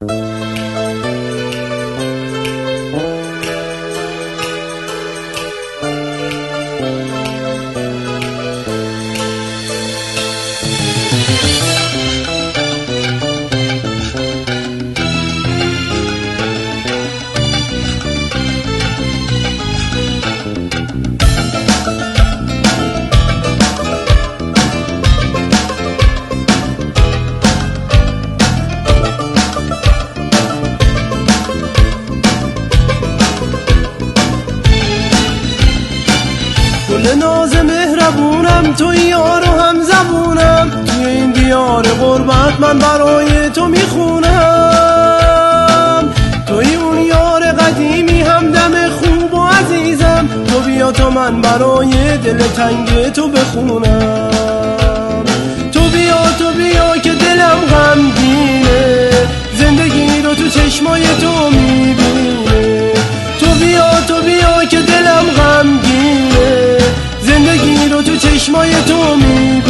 گل ناز مهربونم، توی یار و هم زبونم، توی این دیار غربت من برای تو میخونم. توی اون یار قدیمی، همدم خوب و عزیزم، تو بیا تا من برای دل تنگ تو بخونم. تو بیا که دلم غمگینه، زندگی رو تو چشمای تو میبینه. تو بیا که دلم غمگینه، زندگی رو تو چشمای تو میبینه.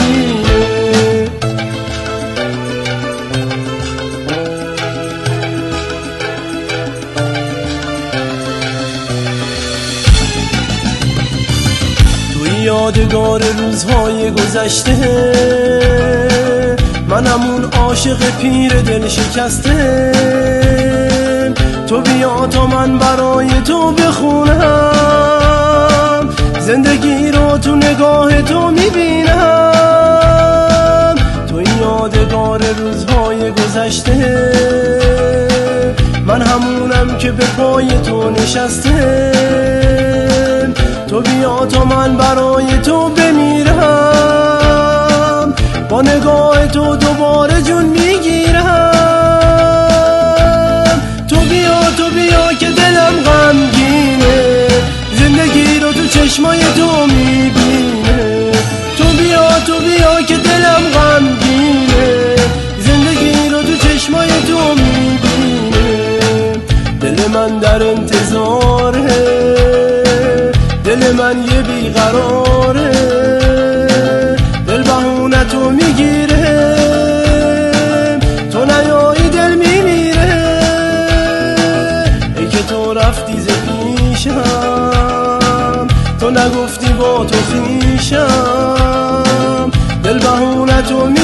توی یادگار روزهای گذشته، من همون عاشق پیر دل شکسته. تو بیا تا من برای تو بخونم، زندگی رو تو نگاه تو میبینم. تو یادگار روزهای گذشته، من همونم که به پای تو نشسته. تو بیا تا من برای تو بمیرم، با نگاه تو دوباره جون میگیرم. تو بیا که دلم غمگینه، زندگی رو تو چشمای تو میبینه. تو بیا که دلم غمگینه، زندگی رو تو چشمای تو میبینه. دل من در انتظاره، دل من یه بیقراره، دل بهونه تو میگیره، تو نیایی دل میمیره. ای که تو رفتی ز پیشم، تو نگفتی با تو خویشم، دل بهونه تو میگیره.